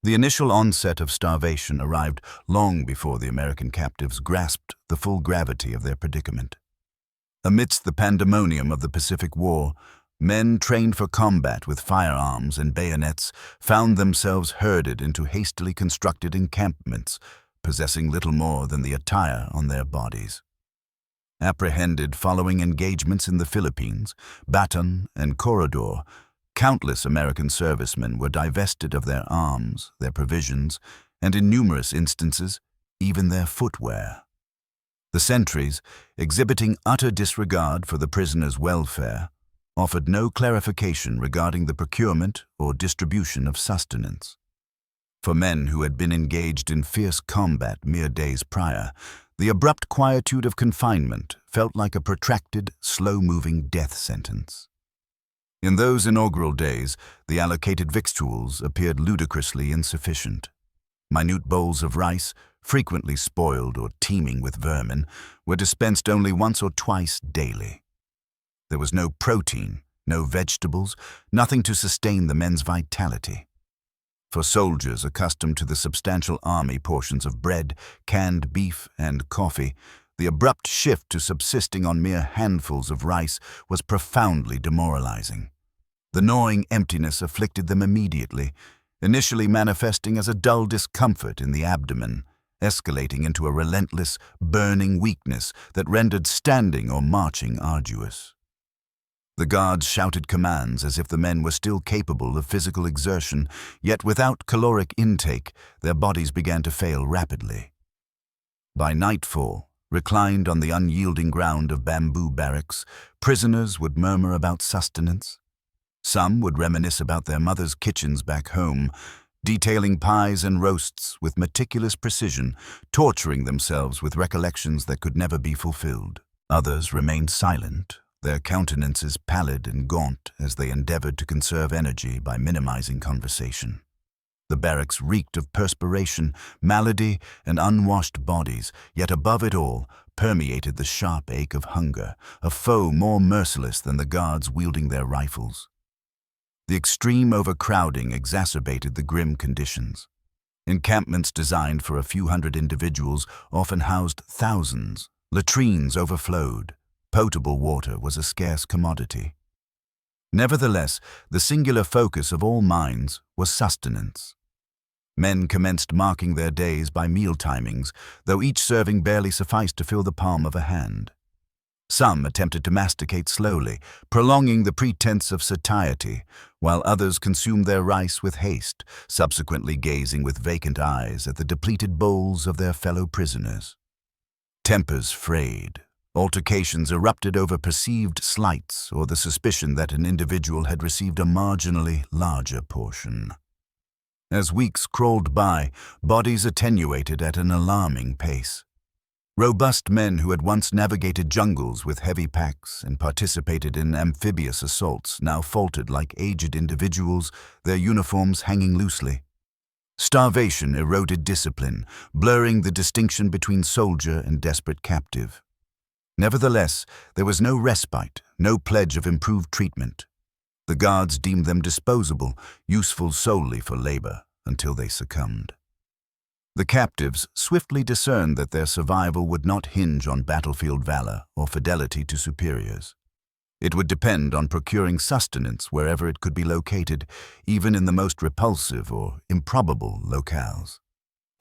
The initial onset of starvation arrived long before the American captives grasped the full gravity of their predicament. Amidst the pandemonium of the Pacific War, men trained for combat with firearms and bayonets found themselves herded into hastily constructed encampments, possessing little more than the attire on their bodies. Apprehended following engagements in the Philippines, Baton, and Corridor, countless American servicemen were divested of their arms, their provisions, and in numerous instances, even their footwear. The sentries, exhibiting utter disregard for the prisoners' welfare, offered no clarification regarding the procurement or distribution of sustenance. For men who had been engaged in fierce combat mere days prior, the abrupt quietude of confinement felt like a protracted, slow-moving death sentence. In those inaugural days, the allocated victuals appeared ludicrously insufficient. Minute bowls of rice, frequently spoiled or teeming with vermin, were dispensed only once or twice daily. There was no protein, no vegetables, nothing to sustain the men's vitality. For soldiers accustomed to the substantial army portions of bread, canned beef, and coffee, the abrupt shift to subsisting on mere handfuls of rice was profoundly demoralizing. The gnawing emptiness afflicted them immediately, initially manifesting as a dull discomfort in the abdomen, escalating into a relentless, burning weakness that rendered standing or marching arduous. The guards shouted commands as if the men were still capable of physical exertion, yet without caloric intake, their bodies began to fail rapidly. By nightfall, reclined on the unyielding ground of bamboo barracks, prisoners would murmur about sustenance. Some would reminisce about their mothers' kitchens back home, detailing pies and roasts with meticulous precision, torturing themselves with recollections that could never be fulfilled. Others remained silent, their countenances pallid and gaunt as they endeavored to conserve energy by minimizing conversation. The barracks reeked of perspiration, malady, and unwashed bodies, yet above it all permeated the sharp ache of hunger, a foe more merciless than the guards wielding their rifles. The extreme overcrowding exacerbated the grim conditions. Encampments designed for a few hundred individuals often housed thousands. Latrines overflowed. Potable water was a scarce commodity. Nevertheless, the singular focus of all minds was sustenance. Men commenced marking their days by meal timings, though each serving barely sufficed to fill the palm of a hand. Some attempted to masticate slowly, prolonging the pretense of satiety, while others consumed their rice with haste, subsequently gazing with vacant eyes at the depleted bowls of their fellow prisoners. Tempers frayed. Altercations erupted over perceived slights or the suspicion that an individual had received a marginally larger portion. As weeks crawled by, bodies attenuated at an alarming pace. Robust men who had once navigated jungles with heavy packs and participated in amphibious assaults now faltered like aged individuals, their uniforms hanging loosely. Starvation eroded discipline, blurring the distinction between soldier and desperate captive. Nevertheless, there was no respite, no pledge of improved treatment. The guards deemed them disposable, useful solely for labor, until they succumbed. The captives swiftly discerned that their survival would not hinge on battlefield valor or fidelity to superiors. It would depend on procuring sustenance wherever it could be located, even in the most repulsive or improbable locales.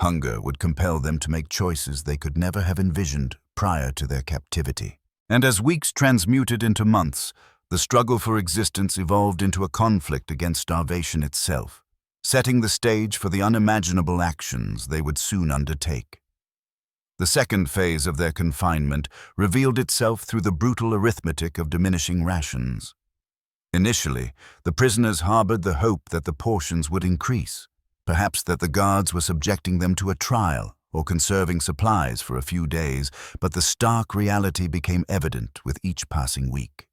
Hunger would compel them to make choices they could never have envisioned prior to their captivity. And as weeks transmuted into months, the struggle for existence evolved into a conflict against starvation itself, setting the stage for the unimaginable actions they would soon undertake. The second phase of their confinement revealed itself through the brutal arithmetic of diminishing rations. Initially, the prisoners harbored the hope that the portions would increase, perhaps that the guards were subjecting them to a trial or conserving supplies for a few days, but the stark reality became evident with each passing week.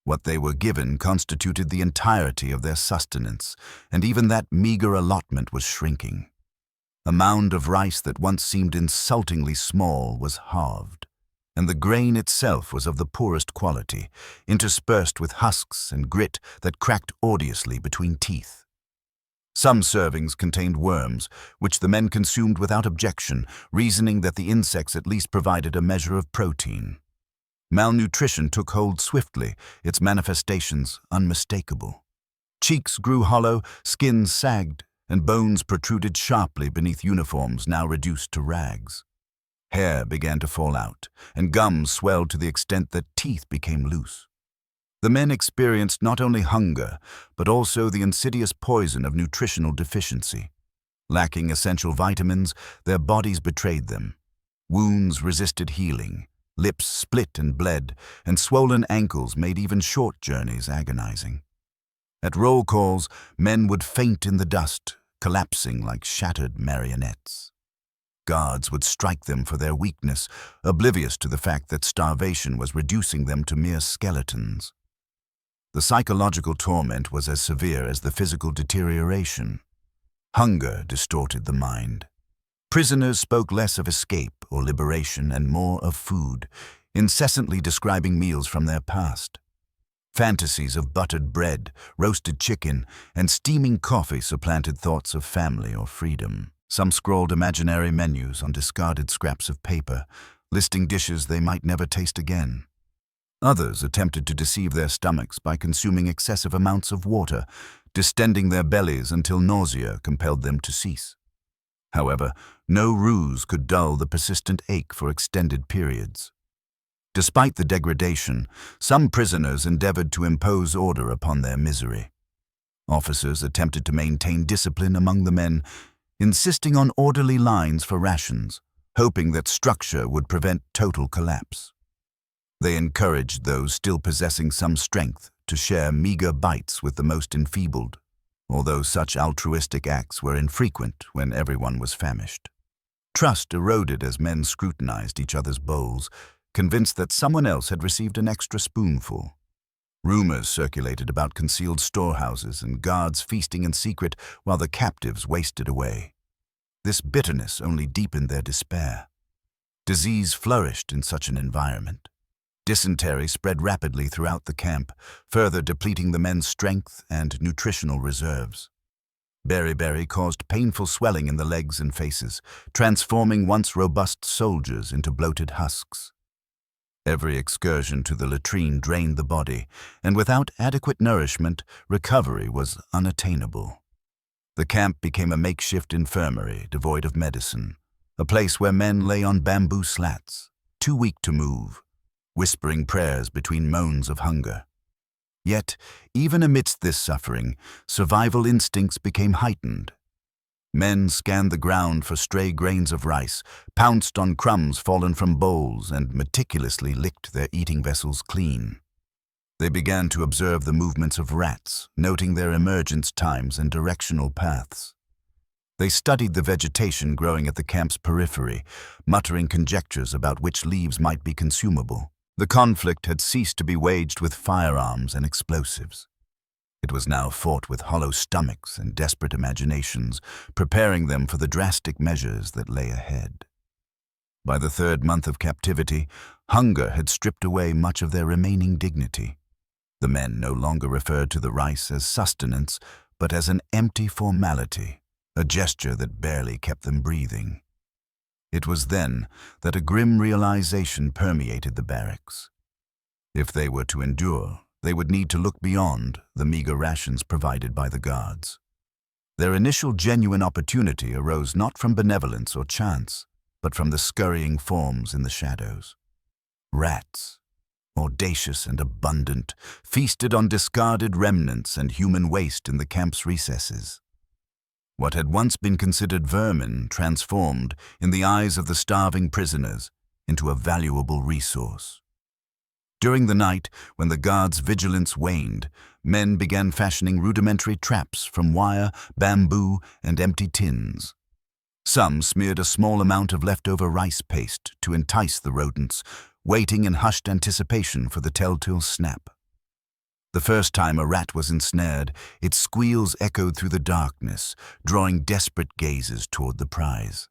What they were given constituted the entirety of their sustenance, and even that meager allotment was shrinking. A mound of rice that once seemed insultingly small was halved, and the grain itself was of the poorest quality, interspersed with husks and grit that cracked odiously between teeth. Some servings contained worms, which the men consumed without objection, reasoning that the insects at least provided a measure of protein. Malnutrition took hold swiftly, its manifestations unmistakable. Cheeks grew hollow, skins sagged, and bones protruded sharply beneath uniforms now reduced to rags. Hair began to fall out, and gums swelled to the extent that teeth became loose. The men experienced not only hunger, but also the insidious poison of nutritional deficiency. Lacking essential vitamins, their bodies betrayed them. Wounds resisted healing, lips split and bled, and swollen ankles made even short journeys agonizing. At roll calls, men would faint in the dust, collapsing like shattered marionettes. Guards would strike them for their weakness, oblivious to the fact that starvation was reducing them to mere skeletons. The psychological torment was as severe as the physical deterioration. Hunger distorted the mind. Prisoners spoke less of escape or liberation and more of food, incessantly describing meals from their past. Fantasies of buttered bread, roasted chicken, and steaming coffee supplanted thoughts of family or freedom. Some scrawled imaginary menus on discarded scraps of paper, listing dishes they might never taste again. Others attempted to deceive their stomachs by consuming excessive amounts of water, distending their bellies until nausea compelled them to cease. However, no ruse could dull the persistent ache for extended periods. Despite the degradation, some prisoners endeavored to impose order upon their misery. Officers attempted to maintain discipline among the men, insisting on orderly lines for rations, hoping that structure would prevent total collapse. They encouraged those still possessing some strength to share meager bites with the most enfeebled, although such altruistic acts were infrequent when everyone was famished. Trust eroded as men scrutinized each other's bowls, convinced that someone else had received an extra spoonful. Rumors circulated about concealed storehouses and guards feasting in secret while the captives wasted away. This bitterness only deepened their despair. Disease flourished in such an environment. Dysentery spread rapidly throughout the camp, further depleting the men's strength and nutritional reserves. Beriberi caused painful swelling in the legs and faces, transforming once robust soldiers into bloated husks. Every excursion to the latrine drained the body, and without adequate nourishment, recovery was unattainable. The camp became a makeshift infirmary devoid of medicine, a place where men lay on bamboo slats, too weak to move, whispering prayers between moans of hunger. Yet, even amidst this suffering, survival instincts became heightened. Men scanned the ground for stray grains of rice, pounced on crumbs fallen from bowls, and meticulously licked their eating vessels clean. They began to observe the movements of rats, noting their emergence times and directional paths. They studied the vegetation growing at the camp's periphery, muttering conjectures about which leaves might be consumable. The conflict had ceased to be waged with firearms and explosives. It was now fought with hollow stomachs and desperate imaginations, preparing them for the drastic measures that lay ahead. By the third month of captivity, hunger had stripped away much of their remaining dignity. The men no longer referred to the rice as sustenance, but as an empty formality, a gesture that barely kept them breathing. It was then that a grim realization permeated the barracks. If they were to endure, they would need to look beyond the meager rations provided by the guards. Their initial genuine opportunity arose not from benevolence or chance, but from the scurrying forms in the shadows. Rats, audacious and abundant, feasted on discarded remnants and human waste in the camp's recesses. What had once been considered vermin transformed, in the eyes of the starving prisoners, into a valuable resource. During the night, when the guards' vigilance waned, men began fashioning rudimentary traps from wire, bamboo, and empty tins. Some smeared a small amount of leftover rice paste to entice the rodents, waiting in hushed anticipation for the telltale snap. The first time a rat was ensnared, its squeals echoed through the darkness, drawing desperate gazes toward the prize.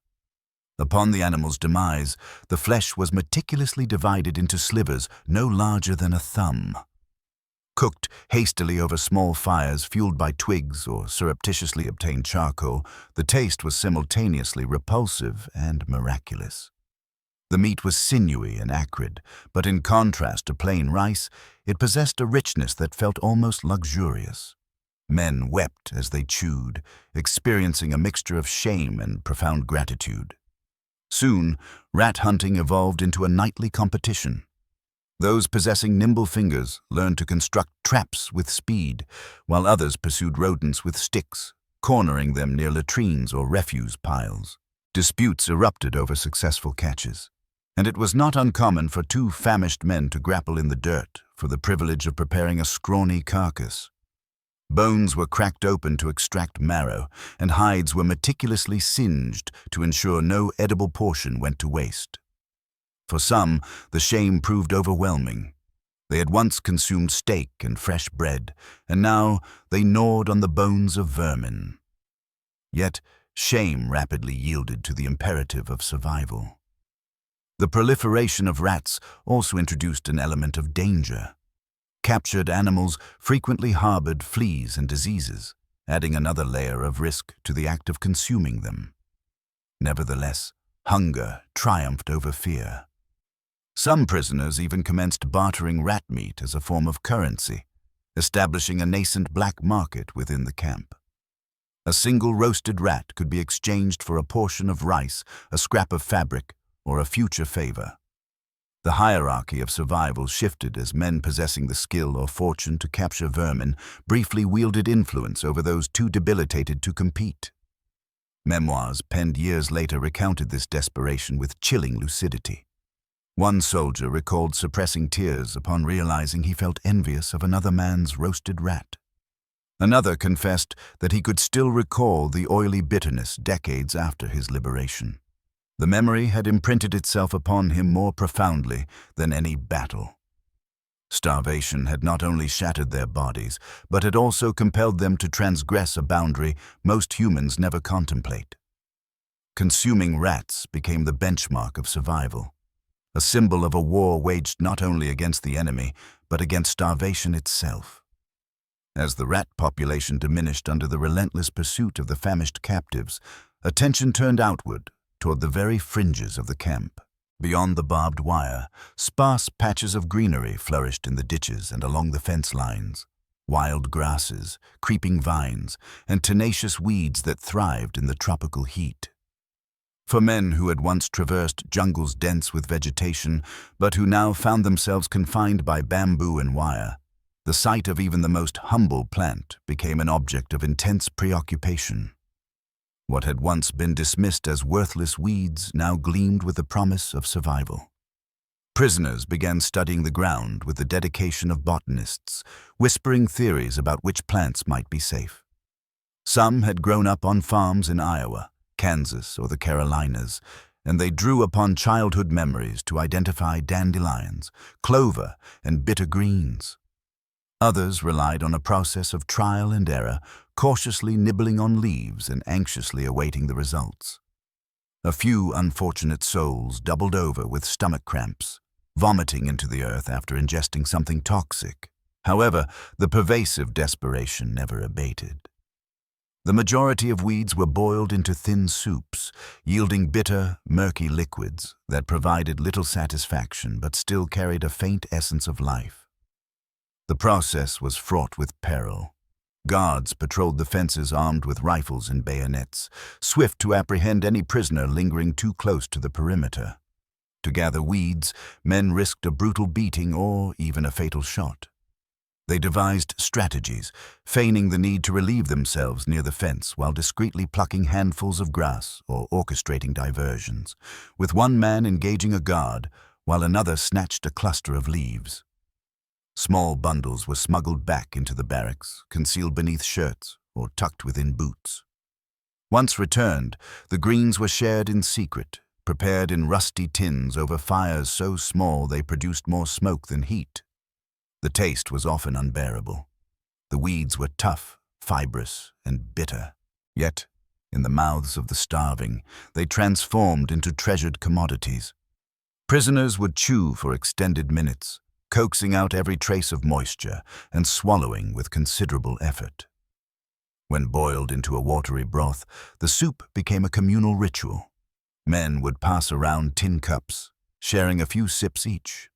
Upon the animal's demise, the flesh was meticulously divided into slivers no larger than a thumb. Cooked hastily over small fires fueled by twigs or surreptitiously obtained charcoal, the taste was simultaneously repulsive and miraculous. The meat was sinewy and acrid, but in contrast to plain rice, it possessed a richness that felt almost luxurious. Men wept as they chewed, experiencing a mixture of shame and profound gratitude. Soon, rat hunting evolved into a nightly competition. Those possessing nimble fingers learned to construct traps with speed, while others pursued rodents with sticks, cornering them near latrines or refuse piles. Disputes erupted over successful catches, and it was not uncommon for two famished men to grapple in the dirt for the privilege of preparing a scrawny carcass. Bones were cracked open to extract marrow, and hides were meticulously singed to ensure no edible portion went to waste. For some, the shame proved overwhelming. They had once consumed steak and fresh bread, and now they gnawed on the bones of vermin. Yet, shame rapidly yielded to the imperative of survival. The proliferation of rats also introduced an element of danger. Captured animals frequently harbored fleas and diseases, adding another layer of risk to the act of consuming them. Nevertheless, hunger triumphed over fear. Some prisoners even commenced bartering rat meat as a form of currency, establishing a nascent black market within the camp. A single roasted rat could be exchanged for a portion of rice, a scrap of fabric, or a future favor. The hierarchy of survival shifted as men possessing the skill or fortune to capture vermin briefly wielded influence over those too debilitated to compete. Memoirs penned years later recounted this desperation with chilling lucidity. One soldier recalled suppressing tears upon realizing he felt envious of another man's roasted rat. Another confessed that he could still recall the oily bitterness decades after his liberation. The memory had imprinted itself upon him more profoundly than any battle. Starvation had not only shattered their bodies, but had also compelled them to transgress a boundary most humans never contemplate. Consuming rats became the benchmark of survival, a symbol of a war waged not only against the enemy, but against starvation itself. As the rat population diminished under the relentless pursuit of the famished captives, attention turned outward toward the very fringes of the camp. Beyond the barbed wire, sparse patches of greenery flourished in the ditches and along the fence lines. Wild grasses, creeping vines, and tenacious weeds that thrived in the tropical heat. For men who had once traversed jungles dense with vegetation, but who now found themselves confined by bamboo and wire, the sight of even the most humble plant became an object of intense preoccupation. What had once been dismissed as worthless weeds now gleamed with the promise of survival. Prisoners began studying the ground with the dedication of botanists, whispering theories about which plants might be safe. Some had grown up on farms in Iowa, Kansas, or the Carolinas, and they drew upon childhood memories to identify dandelions, clover, and bitter greens. Others relied on a process of trial and error, cautiously nibbling on leaves and anxiously awaiting the results. A few unfortunate souls doubled over with stomach cramps, vomiting into the earth after ingesting something toxic. However, the pervasive desperation never abated. The majority of weeds were boiled into thin soups, yielding bitter, murky liquids that provided little satisfaction but still carried a faint essence of life. The process was fraught with peril. Guards patrolled the fences armed with rifles and bayonets, swift to apprehend any prisoner lingering too close to the perimeter. To gather weeds, men risked a brutal beating or even a fatal shot. They devised strategies, feigning the need to relieve themselves near the fence while discreetly plucking handfuls of grass or orchestrating diversions, with one man engaging a guard while another snatched a cluster of leaves. Small bundles were smuggled back into the barracks, concealed beneath shirts or tucked within boots. Once returned, the greens were shared in secret, prepared in rusty tins over fires so small they produced more smoke than heat. The taste was often unbearable. The weeds were tough, fibrous, and bitter. Yet, in the mouths of the starving, they transformed into treasured commodities. Prisoners would chew for extended minutes, coaxing out every trace of moisture and swallowing with considerable effort. When boiled into a watery broth, the soup became a communal ritual. Men would pass around tin cups, sharing a few sips each.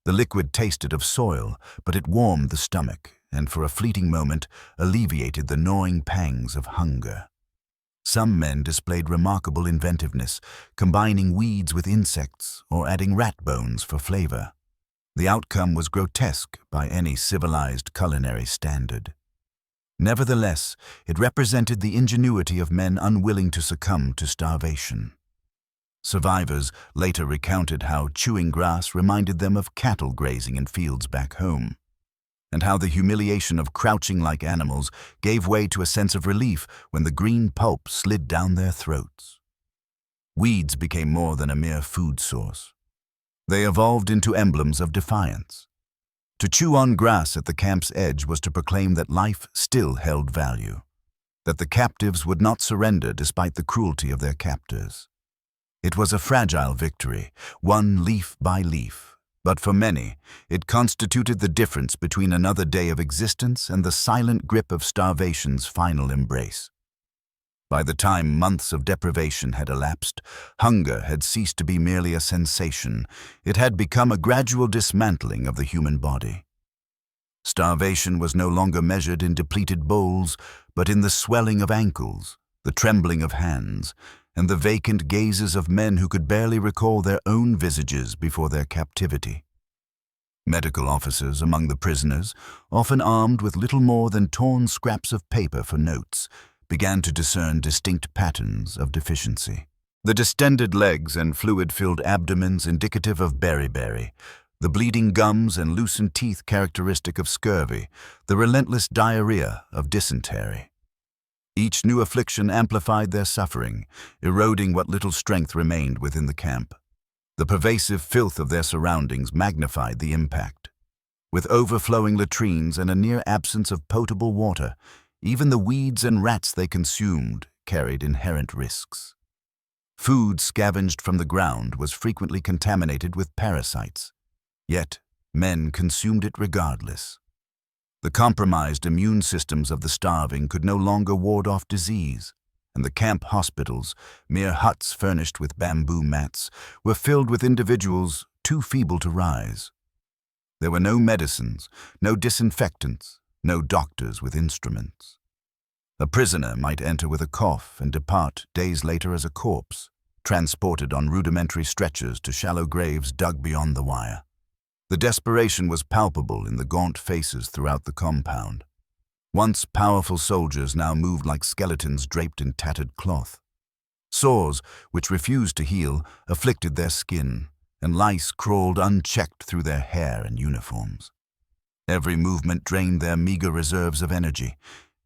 The liquid tasted of soil, but it warmed the stomach and for a fleeting moment alleviated the gnawing pangs of hunger. Some men displayed remarkable inventiveness, combining weeds with insects or adding rat bones for flavor. The outcome was grotesque by any civilized culinary standard. Nevertheless, it represented the ingenuity of men unwilling to succumb to starvation. Survivors later recounted how chewing grass reminded them of cattle grazing in fields back home, and how the humiliation of crouching like animals gave way to a sense of relief when the green pulp slid down their throats. Weeds became more than a mere food source. They evolved into emblems of defiance. To chew on grass at the camp's edge was to proclaim that life still held value, that the captives would not surrender despite the cruelty of their captors. It was a fragile victory, won leaf by leaf, but for many, it constituted the difference between another day of existence and the silent grip of starvation's final embrace. By the time months of deprivation had elapsed, hunger had ceased to be merely a sensation. It had become a gradual dismantling of the human body. Starvation was no longer measured in depleted bowls, but in the swelling of ankles, the trembling of hands, and the vacant gazes of men who could barely recall their own visages before their captivity. Medical officers among the prisoners, often armed with little more than torn scraps of paper for notes, began to discern distinct patterns of deficiency. The distended legs and fluid-filled abdomens indicative of beriberi, the bleeding gums and loosened teeth characteristic of scurvy, the relentless diarrhea of dysentery. Each new affliction amplified their suffering, eroding what little strength remained within the camp. The pervasive filth of their surroundings magnified the impact. With overflowing latrines and a near absence of potable water, even the weeds and rats they consumed carried inherent risks. Food scavenged from the ground was frequently contaminated with parasites, yet men consumed it regardless. The compromised immune systems of the starving could no longer ward off disease, and the camp hospitals, mere huts furnished with bamboo mats, were filled with individuals too feeble to rise. There were no medicines, no disinfectants, no doctors with instruments. A prisoner might enter with a cough and depart days later as a corpse, transported on rudimentary stretchers to shallow graves dug beyond the wire. The desperation was palpable in the gaunt faces throughout the compound. Once powerful soldiers now moved like skeletons draped in tattered cloth. Sores, which refused to heal, afflicted their skin, and lice crawled unchecked through their hair and uniforms. Every movement drained their meager reserves of energy.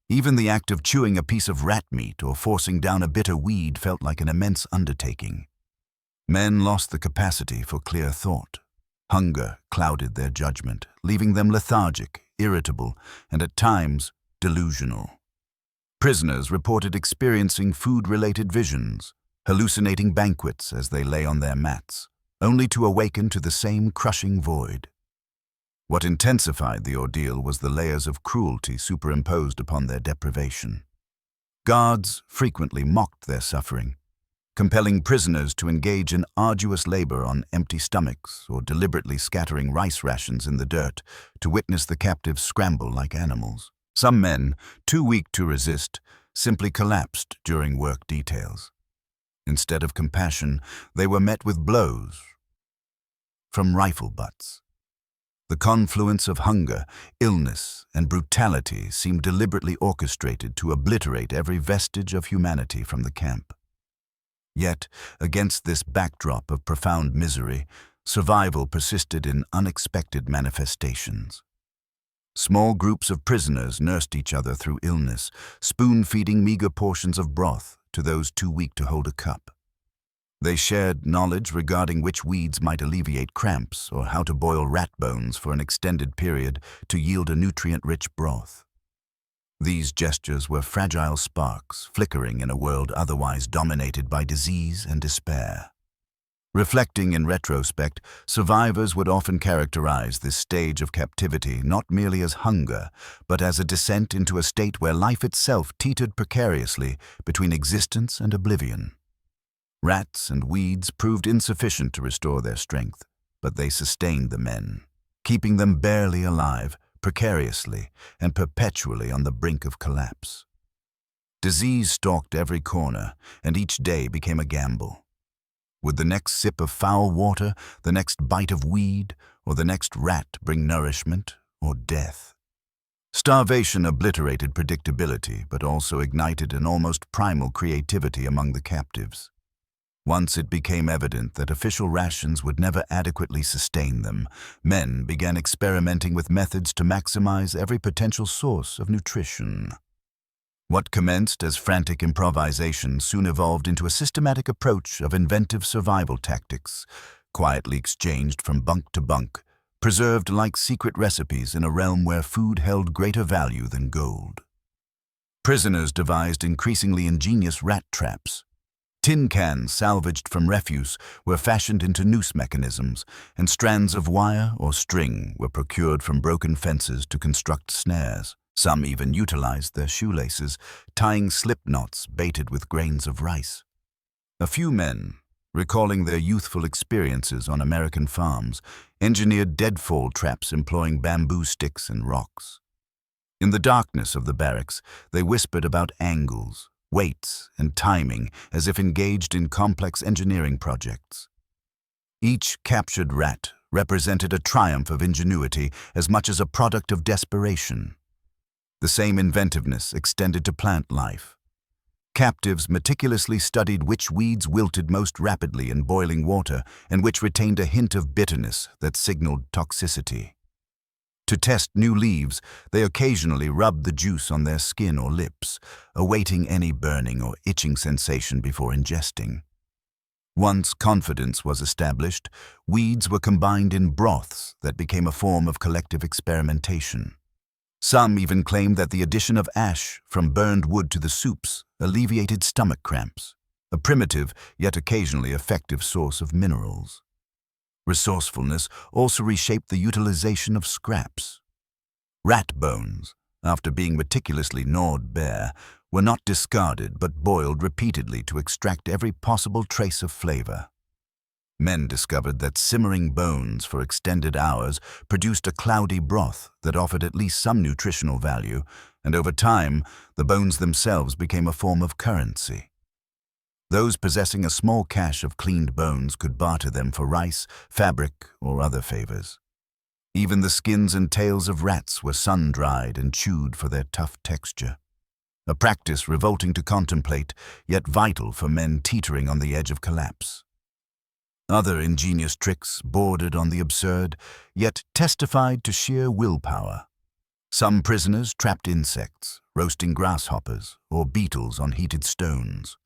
Even the act of chewing a piece of rat meat or forcing down a bitter weed felt like an immense undertaking. Men lost the capacity for clear thought. Hunger clouded their judgment, leaving them lethargic, irritable, and at times delusional. Prisoners reported experiencing food-related visions, hallucinating banquets as they lay on their mats, only to awaken to the same crushing void. What intensified the ordeal was the layers of cruelty superimposed upon their deprivation. Guards frequently mocked their suffering, compelling prisoners to engage in arduous labor on empty stomachs or deliberately scattering rice rations in the dirt to witness the captives scramble like animals. Some men, too weak to resist, simply collapsed during work details. Instead of compassion, they were met with blows from rifle butts. The confluence of hunger, illness, and brutality seemed deliberately orchestrated to obliterate every vestige of humanity from the camp. Yet, against this backdrop of profound misery, survival persisted in unexpected manifestations. Small groups of prisoners nursed each other through illness, spoon-feeding meager portions of broth to those too weak to hold a cup. They shared knowledge regarding which weeds might alleviate cramps or how to boil rat bones for an extended period to yield a nutrient-rich broth. These gestures were fragile sparks flickering in a world otherwise dominated by disease and despair. Reflecting in retrospect, survivors would often characterize this stage of captivity not merely as hunger, but as a descent into a state where life itself teetered precariously between existence and oblivion. Rats and weeds proved insufficient to restore their strength, but they sustained the men, keeping them barely alive, precariously, and perpetually on the brink of collapse. Disease stalked every corner, and each day became a gamble. Would the next sip of foul water, the next bite of weed, or the next rat bring nourishment or death? Starvation obliterated predictability, but also ignited an almost primal creativity among the captives. Once it became evident that official rations would never adequately sustain them, men began experimenting with methods to maximize every potential source of nutrition. What commenced as frantic improvisation soon evolved into a systematic approach of inventive survival tactics, quietly exchanged from bunk to bunk, preserved like secret recipes in a realm where food held greater value than gold. Prisoners devised increasingly ingenious rat traps. Tin cans salvaged from refuse were fashioned into noose mechanisms, and strands of wire or string were procured from broken fences to construct snares. Some even utilized their shoelaces, tying slip knots baited with grains of rice. A few men, recalling their youthful experiences on American farms, engineered deadfall traps employing bamboo sticks and rocks. In the darkness of the barracks, they whispered about angles, weights, and timing as if engaged in complex engineering projects. Each captured rat represented a triumph of ingenuity as much as a product of desperation. The same inventiveness extended to plant life. Captives meticulously studied which weeds wilted most rapidly in boiling water and which retained a hint of bitterness that signaled toxicity. To test new leaves, they occasionally rubbed the juice on their skin or lips, awaiting any burning or itching sensation before ingesting. Once confidence was established, weeds were combined in broths that became a form of collective experimentation. Some even claimed that the addition of ash from burned wood to the soups alleviated stomach cramps, a primitive yet occasionally effective source of minerals. Resourcefulness also reshaped the utilization of scraps. Rat bones, after being meticulously gnawed bare, were not discarded but boiled repeatedly to extract every possible trace of flavor. Men discovered that simmering bones for extended hours produced a cloudy broth that offered at least some nutritional value, and over time, the bones themselves became a form of currency. Those possessing a small cache of cleaned bones could barter them for rice, fabric, or other favors. Even the skins and tails of rats were sun-dried and chewed for their tough texture, a practice revolting to contemplate, yet vital for men teetering on the edge of collapse. Other ingenious tricks bordered on the absurd, yet testified to sheer willpower. Some prisoners trapped insects, roasting grasshoppers or beetles on heated stones.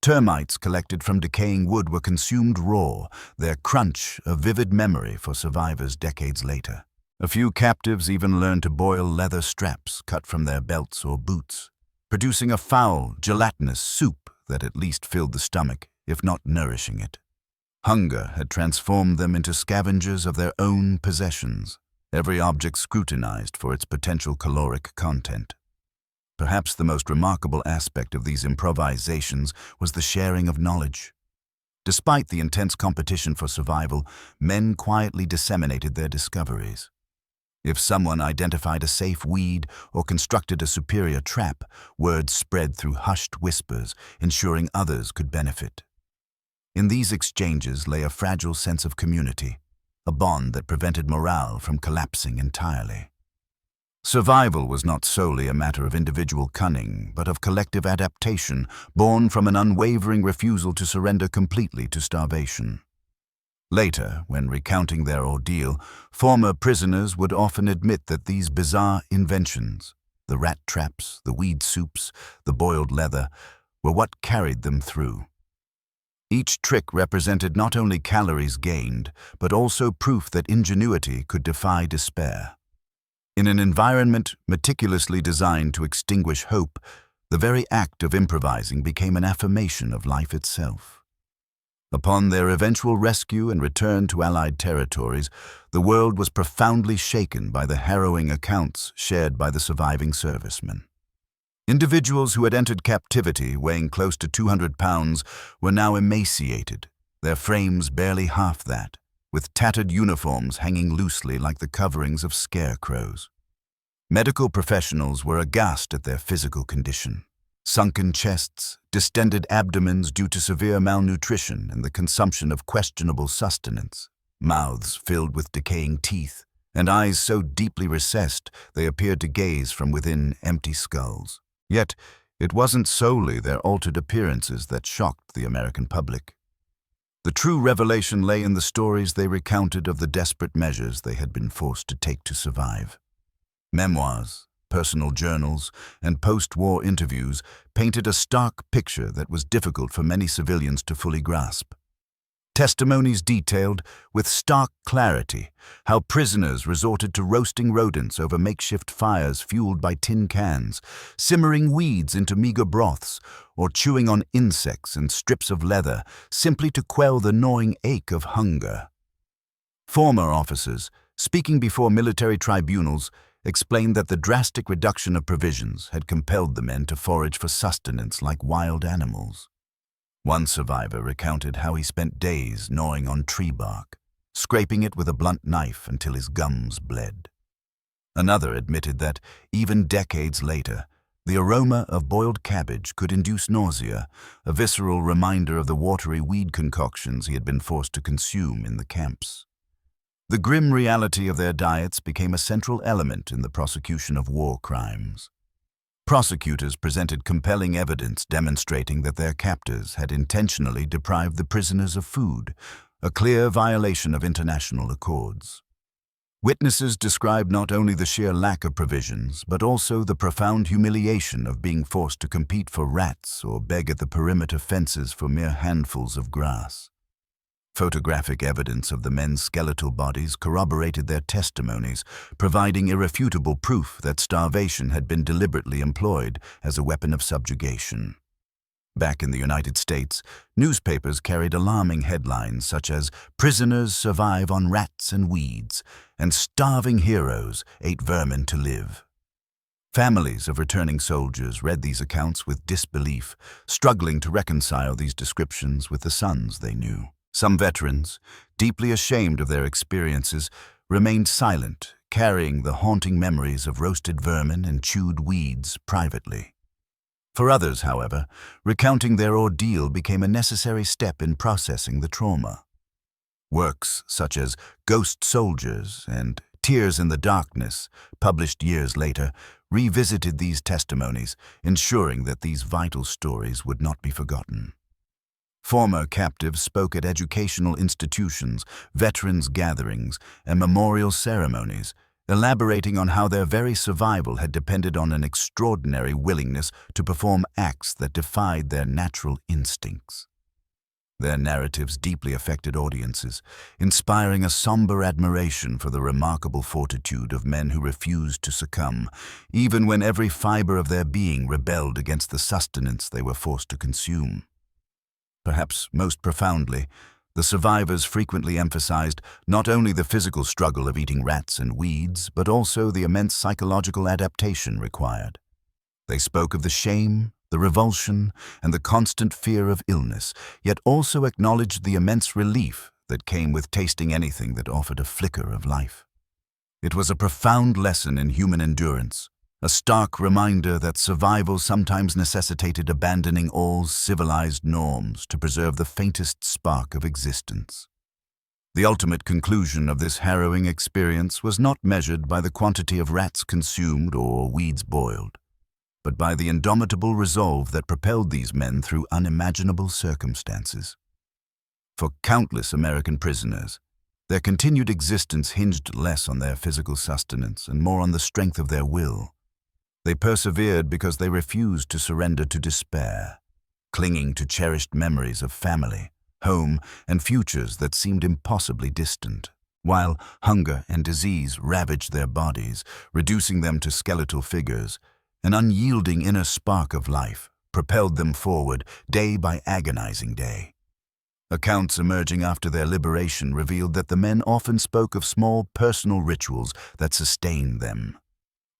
Termites collected from decaying wood were consumed raw, their crunch a vivid memory for survivors decades later. A few captives even learned to boil leather straps cut from their belts or boots, producing a foul, gelatinous soup that at least filled the stomach, if not nourishing it. Hunger had transformed them into scavengers of their own possessions, every object scrutinized for its potential caloric content. Perhaps the most remarkable aspect of these improvisations was the sharing of knowledge. Despite the intense competition for survival, men quietly disseminated their discoveries. If someone identified a safe weed or constructed a superior trap, word spread through hushed whispers, ensuring others could benefit. In these exchanges lay a fragile sense of community, a bond that prevented morale from collapsing entirely. Survival was not solely a matter of individual cunning, but of collective adaptation, born from an unwavering refusal to surrender completely to starvation. Later, when recounting their ordeal, former prisoners would often admit that these bizarre inventions, the rat traps, the weed soups, the boiled leather, were what carried them through. Each trick represented not only calories gained, but also proof that ingenuity could defy despair. In an environment meticulously designed to extinguish hope, the very act of improvising became an affirmation of life itself. Upon their eventual rescue and return to Allied territories, the world was profoundly shaken by the harrowing accounts shared by the surviving servicemen. Individuals who had entered captivity, weighing close to 200 pounds, were now emaciated, their frames barely half that, with tattered uniforms hanging loosely like the coverings of scarecrows. Medical professionals were aghast at their physical condition. Sunken chests, distended abdomens due to severe malnutrition and the consumption of questionable sustenance, mouths filled with decaying teeth, and eyes so deeply recessed they appeared to gaze from within empty skulls. Yet, it wasn't solely their altered appearances that shocked the American public. The true revelation lay in the stories they recounted of the desperate measures they had been forced to take to survive. Memoirs, personal journals, and post-war interviews painted a stark picture that was difficult for many civilians to fully grasp. Testimonies detailed, with stark clarity, how prisoners resorted to roasting rodents over makeshift fires fueled by tin cans, simmering weeds into meager broths, or chewing on insects and strips of leather simply to quell the gnawing ache of hunger. Former officers, speaking before military tribunals, explained that the drastic reduction of provisions had compelled the men to forage for sustenance like wild animals. One survivor recounted how he spent days gnawing on tree bark, scraping it with a blunt knife until his gums bled. Another admitted that, even decades later, the aroma of boiled cabbage could induce nausea, a visceral reminder of the watery weed concoctions he had been forced to consume in the camps. The grim reality of their diets became a central element in the prosecution of war crimes. Prosecutors presented compelling evidence demonstrating that their captors had intentionally deprived the prisoners of food, a clear violation of international accords. Witnesses described not only the sheer lack of provisions, but also the profound humiliation of being forced to compete for rats or beg at the perimeter fences for mere handfuls of grass. Photographic evidence of the men's skeletal bodies corroborated their testimonies, providing irrefutable proof that starvation had been deliberately employed as a weapon of subjugation. Back in the United States, newspapers carried alarming headlines such as "Prisoners survive on rats and weeds," and "Starving heroes ate vermin to live." Families of returning soldiers read these accounts with disbelief, struggling to reconcile these descriptions with the sons they knew. Some veterans, deeply ashamed of their experiences, remained silent, carrying the haunting memories of roasted vermin and chewed weeds privately. For others, however, recounting their ordeal became a necessary step in processing the trauma. Works such as Ghost Soldiers and Tears in the Darkness, published years later, revisited these testimonies, ensuring that these vital stories would not be forgotten. Former captives spoke at educational institutions, veterans' gatherings, and memorial ceremonies, elaborating on how their very survival had depended on an extraordinary willingness to perform acts that defied their natural instincts. Their narratives deeply affected audiences, inspiring a somber admiration for the remarkable fortitude of men who refused to succumb, even when every fiber of their being rebelled against the sustenance they were forced to consume. Perhaps most profoundly, the survivors frequently emphasized not only the physical struggle of eating rats and weeds, but also the immense psychological adaptation required. They spoke of the shame, the revulsion, and the constant fear of illness, yet also acknowledged the immense relief that came with tasting anything that offered a flicker of life. It was a profound lesson in human endurance, a stark reminder that survival sometimes necessitated abandoning all civilized norms to preserve the faintest spark of existence. The ultimate conclusion of this harrowing experience was not measured by the quantity of rats consumed or weeds boiled, but by the indomitable resolve that propelled these men through unimaginable circumstances. For countless American prisoners, their continued existence hinged less on their physical sustenance and more on the strength of their will. They persevered because they refused to surrender to despair, clinging to cherished memories of family, home, and futures that seemed impossibly distant. While hunger and disease ravaged their bodies, reducing them to skeletal figures, an unyielding inner spark of life propelled them forward day by agonizing day. Accounts emerging after their liberation revealed that the men often spoke of small personal rituals that sustained them.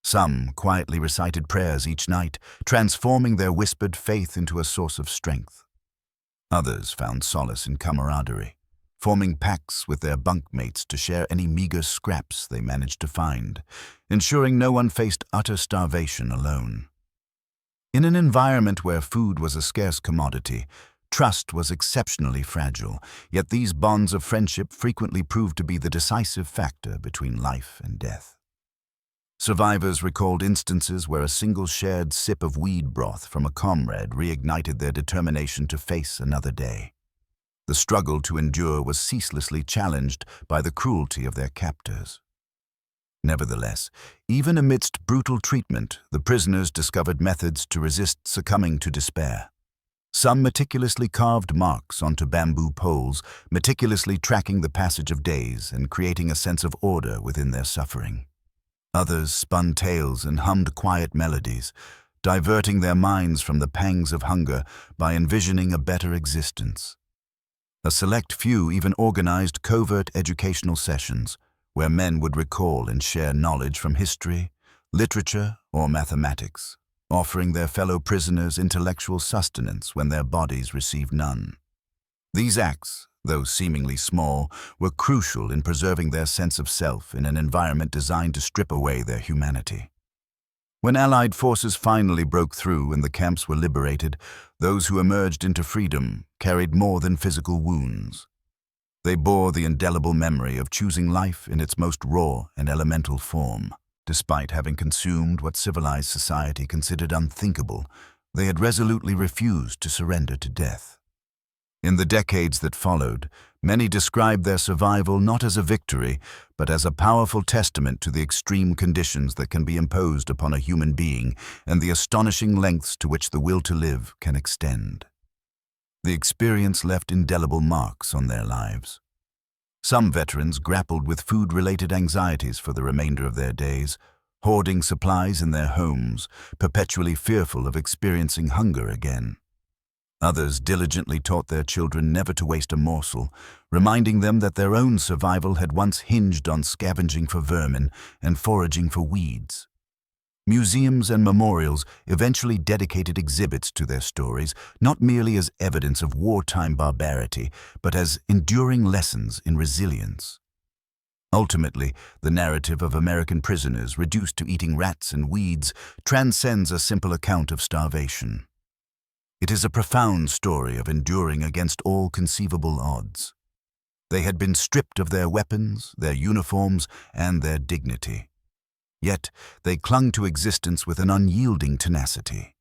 Some quietly recited prayers each night, transforming their whispered faith into a source of strength. Others found solace in camaraderie, forming pacts with their bunkmates to share any meager scraps they managed to find, ensuring no one faced utter starvation alone. In an environment where food was a scarce commodity, trust was exceptionally fragile, yet these bonds of friendship frequently proved to be the decisive factor between life and death. Survivors recalled instances where a single shared sip of weed broth from a comrade reignited their determination to face another day. The struggle to endure was ceaselessly challenged by the cruelty of their captors. Nevertheless, even amidst brutal treatment, the prisoners discovered methods to resist succumbing to despair. Some meticulously carved marks onto bamboo poles, meticulously tracking the passage of days and creating a sense of order within their suffering. Others spun tales and hummed quiet melodies, diverting their minds from the pangs of hunger by envisioning a better existence. A select few even organized covert educational sessions, where men would recall and share knowledge from history, literature, or mathematics, offering their fellow prisoners intellectual sustenance when their bodies received none. These acts, though seemingly small, were crucial in preserving their sense of self in an environment designed to strip away their humanity. When Allied forces finally broke through and the camps were liberated, those who emerged into freedom carried more than physical wounds. They bore the indelible memory of choosing life in its most raw and elemental form. Despite having consumed what civilized society considered unthinkable, they had resolutely refused to surrender to death. In the decades that followed, many described their survival not as a victory, but as a powerful testament to the extreme conditions that can be imposed upon a human being and the astonishing lengths to which the will to live can extend. The experience left indelible marks on their lives. Some veterans grappled with food-related anxieties for the remainder of their days, hoarding supplies in their homes, perpetually fearful of experiencing hunger again. Others diligently taught their children never to waste a morsel, reminding them that their own survival had once hinged on scavenging for vermin and foraging for weeds. Museums and memorials eventually dedicated exhibits to their stories, not merely as evidence of wartime barbarity, but as enduring lessons in resilience. Ultimately, the narrative of American prisoners reduced to eating rats and weeds transcends a simple account of starvation. It is a profound story of enduring against all conceivable odds. They had been stripped of their weapons, their uniforms, and their dignity. Yet they clung to existence with an unyielding tenacity.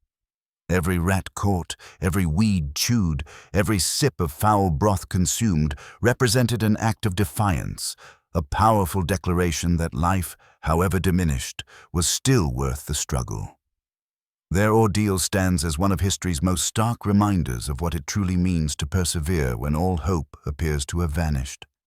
Every rat caught, every weed chewed, every sip of foul broth consumed represented an act of defiance, a powerful declaration that life, however diminished, was still worth the struggle. Their ordeal stands as one of history's most stark reminders of what it truly means to persevere when all hope appears to have vanished.